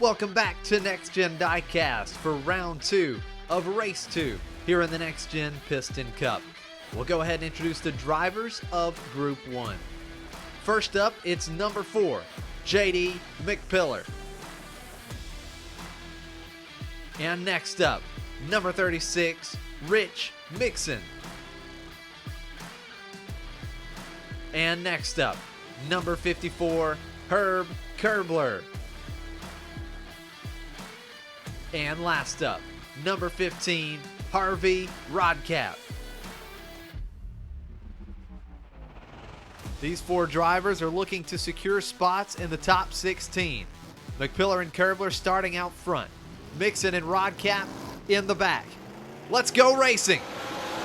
Welcome back to Next-Gen Diecast for round 2 of race 2 here in the Next-Gen Piston Cup. We'll go ahead and introduce the drivers of Group 1. First up, it's number 4, JD McPillar. And next up, number 36, Rich Mixon. And next up, number 54, Herb Kerbler. And last up, number 15, Harvey Rodcap. These 4 drivers are looking to secure spots in the top 16. McPillar and Kerbler starting out front. Mixon and Rodcap in the back. Let's go racing.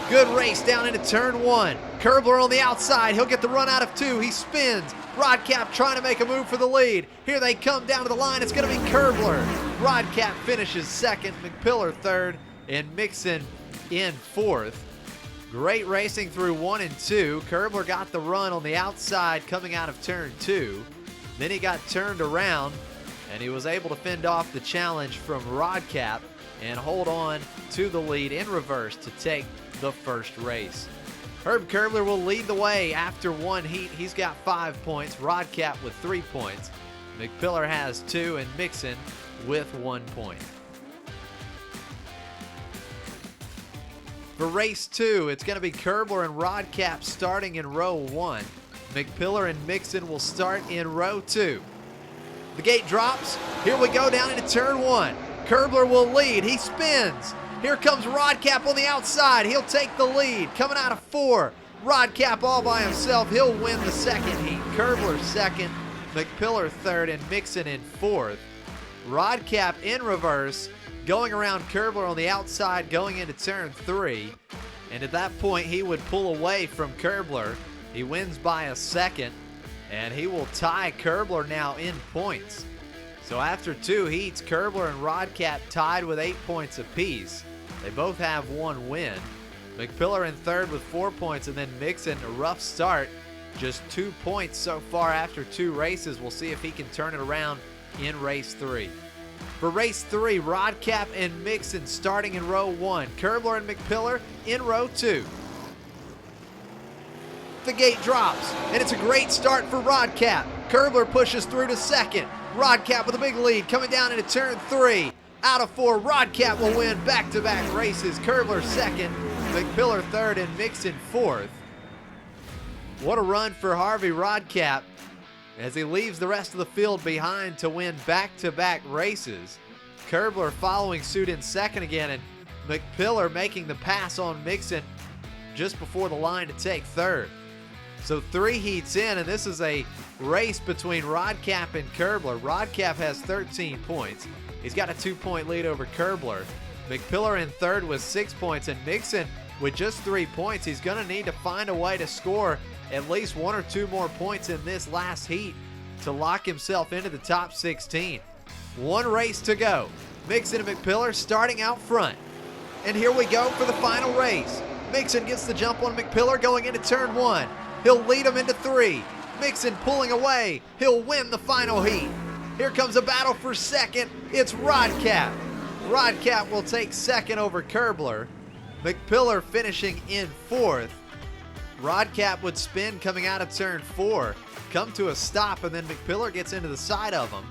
Good race down into turn 1. Kerbler on the outside. He'll get the run out of 2. He spins. Rodcap trying to make a move for the lead. Here they come down to the line. It's going to be Kerbler. Rodcap finishes second. McPillar third. And Mixon in fourth. Great racing through 1 and 2. Kerbler got the run on the outside coming out of turn 2. Then he got turned around and he was able to fend off the challenge from Rodcap and hold on to the lead in reverse to take the first race. Herb Kerbler will lead the way after 1 heat. He's got 5 points. Rodcap with 3 points. McPillar has 2 and Mixon with 1 point. For race 2, it's going to be Kerbler and Rodcap starting in row 1. McPillar and Mixon will start in row 2. The gate drops. Here we go down into turn 1. Kerbler will lead. He spins. Here comes Rodcap on the outside. He'll take the lead. Coming out of 4. Rodcap all by himself. He'll win the second heat. Kerbler second. McPillar third. And Mixon in fourth. Rodcap in reverse. Going around Kerbler on the outside going into turn 3. And at that point, he would pull away from Kerbler. He wins by a second. And he will tie Kerbler now in points. So after 2 heats, Kerbler and Rodcap tied with 8 points apiece. They both have 1 win. McPillar in third with 4 points, and then Mixon, a rough start. Just 2 points so far after 2 races. We'll see if he can turn it around in race 3. For race 3, Rodcap and Mixon starting in row 1. Kerbler and McPillar in row 2. The gate drops, and it's a great start for Rodcap. Kerbler pushes through to second. Rodcap with a big lead coming down into turn 3. Out of 4, Rodcap will win back-to-back races. Kerbler second, McPillar third, and Mixon fourth. What a run for Harvey Rodcap as he leaves the rest of the field behind to win back-to-back races. Kerbler following suit in second again, and McPillar making the pass on Mixon just before the line to take third. So 3 heats in, and this is a race between Rodcap and Kerbler. Rodcap has 13 points. He's got a 2-point lead over Kerbler. McPillar in third with 6 points, and Mixon with just 3 points. He's going to need to find a way to score at least 1 or 2 more points in this last heat to lock himself into the top 16. 1 race to go. Mixon and McPillar starting out front. And here we go for the final race. Mixon gets the jump on McPillar going into turn 1. He'll lead him into 3. Mixon pulling away. He'll win the final heat. Here comes a battle for second. It's Rodcap. Rodcap will take second over Kerbler. McPillar finishing in fourth. Rodcap would spin coming out of turn 4, come to a stop, and then McPillar gets into the side of him.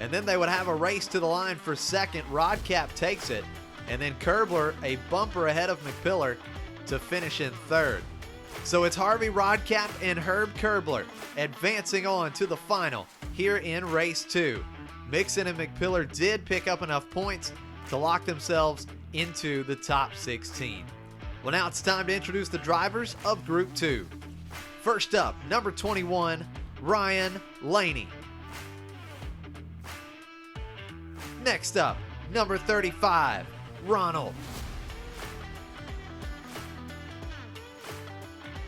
And then they would have a race to the line for second. Rodcap takes it. And then Kerbler a bumper ahead of McPillar to finish in third. So it's Harvey Rodcap and Herb Kerbler advancing on to the final here in race 2. Mixon and McPillar did pick up enough points to lock themselves into the top 16. Well, now it's time to introduce the drivers of Group 2. First up, number 21, Ryan Laney. Next up, number 35, Ronald.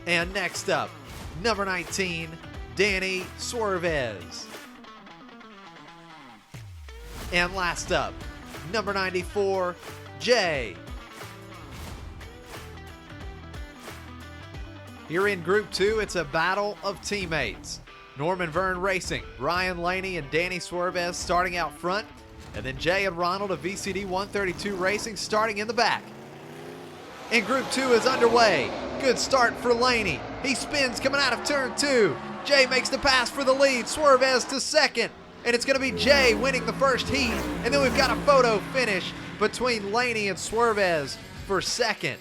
And next up, number 19, Danny Swervez. And last up, number 94, Jay. Here in Group 2, it's a battle of teammates. Norman Verne Racing, Ryan Laney and Danny Swervez starting out front. And then Jay and Ronald of VCD 132 Racing starting in the back. And Group 2 is underway. Good start for Laney. He spins coming out of turn 2. Jay makes the pass for the lead. Suarez to second. And it's going to be Jay winning the first heat. And then we've got a photo finish between Laney and Suarez for second.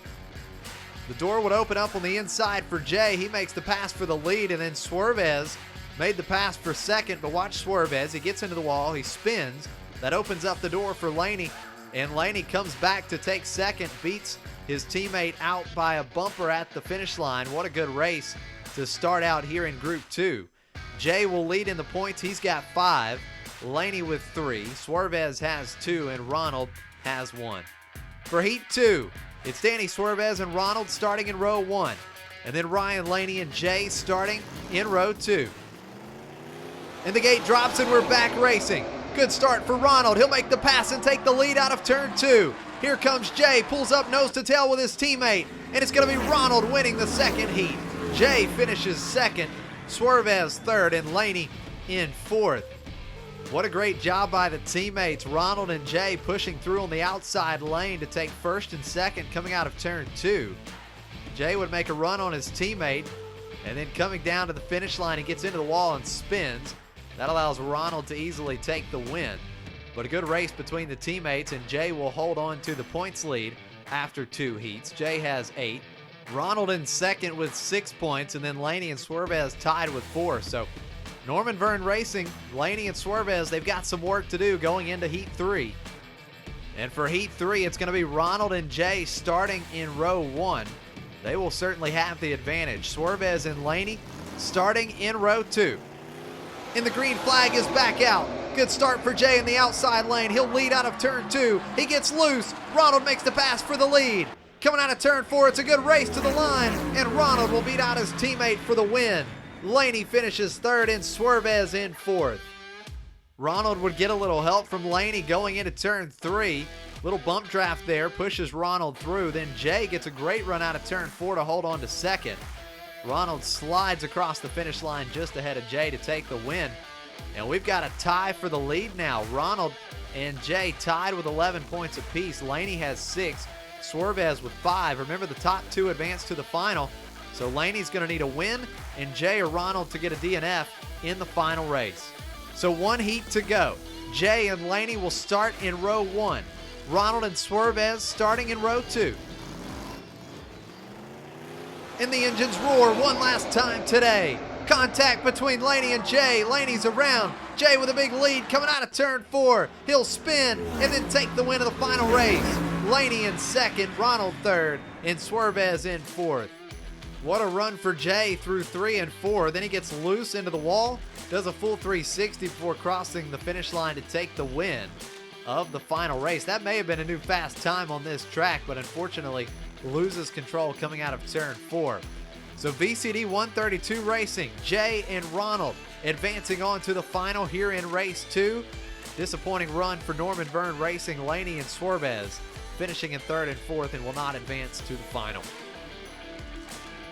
The door would open up on the inside for Jay. He makes the pass for the lead, and then Suarez made the pass for second. But watch Suarez. He gets into the wall. He spins. That opens up the door for Laney. And Laney comes back to take second, beats his teammate out by a bumper at the finish line. What a good race to start out here in Group 2. Jay will lead in the points. He's got 5. Laney with 3. Suarez has 2, and Ronald has 1. For Heat 2, it's Danny Suarez and Ronald starting in row 1. And then Ryan, Laney, and Jay starting in row 2. And the gate drops and we're back racing. Good start for Ronald. He'll make the pass and take the lead out of turn 2. Here comes Jay, pulls up nose to tail with his teammate, and it's going to be Ronald winning the second heat. Jay finishes second, Suarez third, and Laney in fourth. What a great job by the teammates. Ronald and Jay pushing through on the outside lane to take first and second coming out of turn 2. Jay would make a run on his teammate, and then coming down to the finish line, he gets into the wall and spins. That allows Ronald to easily take the win. But a good race between the teammates, and Jay will hold on to the points lead after 2 heats. Jay has 8. Ronald in second with 6 points, and then Laney and Suarez tied with 4. So Norman Verne Racing, Laney and Suarez, they've got some work to do going into Heat 3. And for Heat 3, it's going to be Ronald and Jay starting in row 1. They will certainly have the advantage. Suarez and Laney starting in row 2. And the green flag is back out. Good start for Jay in the outside lane. He'll lead out of turn 2. He gets loose. Ronald makes the pass for the lead. Coming out of turn 4, it's a good race to the line, and Ronald will beat out his teammate for the win. Laney finishes third and Suarez in fourth. Ronald would get a little help from Laney going into turn 3. Little bump draft there pushes Ronald through. Then Jay gets a great run out of turn 4 to hold on to second. Ronald slides across the finish line just ahead of Jay to take the win. And we've got a tie for the lead now. Ronald and Jay tied with 11 points apiece. Laney has 6, Suarez with 5. Remember, the top 2 advance to the final. So Laney's going to need a win, and Jay or Ronald to get a DNF in the final race. So 1 heat to go. Jay and Laney will start in row 1. Ronald and Suarez starting in row 2. And the engines roar one last time today. Contact between Laney and Jay. Laney's around. Jay with a big lead coming out of turn 4. He'll spin and then take the win of the final race. Laney in second, Ronald third, and Suarez in fourth. What a run for Jay through 3 and 4. Then he gets loose into the wall, does a full 360 before crossing the finish line to take the win of the final race. That may have been a new fast time on this track, but unfortunately loses control coming out of turn 4. So VCD 132 Racing, Jay and Ronald advancing on to the final here in race 2. Disappointing run for Norman Verne Racing, Laney and Suarez finishing in 3rd and 4th and will not advance to the final.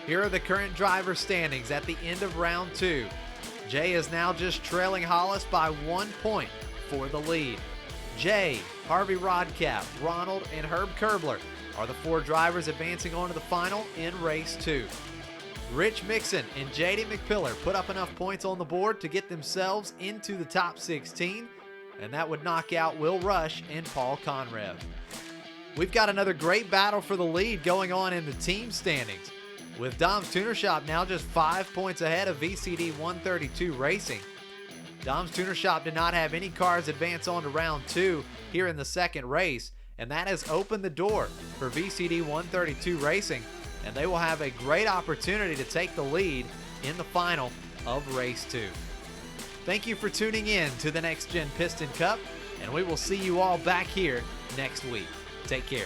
Here are the current driver standings at the end of round 2. Jay is now just trailing Hollis by 1 point for the lead. Jay, Harvey Rodcap, Ronald, and Herb Kerbler are the 4 drivers advancing on to the final in race 2. Rich Mixon and J.D. McPillar put up enough points on the board to get themselves into the top 16, and that would knock out Will Rush and Paul Conrev. We've got another great battle for the lead going on in the team standings, with Dom's Tuner Shop now just 5 points ahead of VCD 132 Racing. Dom's Tuner Shop did not have any cars advance on to round 2 here in the second race, and that has opened the door for VCD 132 Racing, and they will have a great opportunity to take the lead in the final of race 2. Thank you for tuning in to the Next-Gen Piston Cup, and we will see you all back here next week. Take care.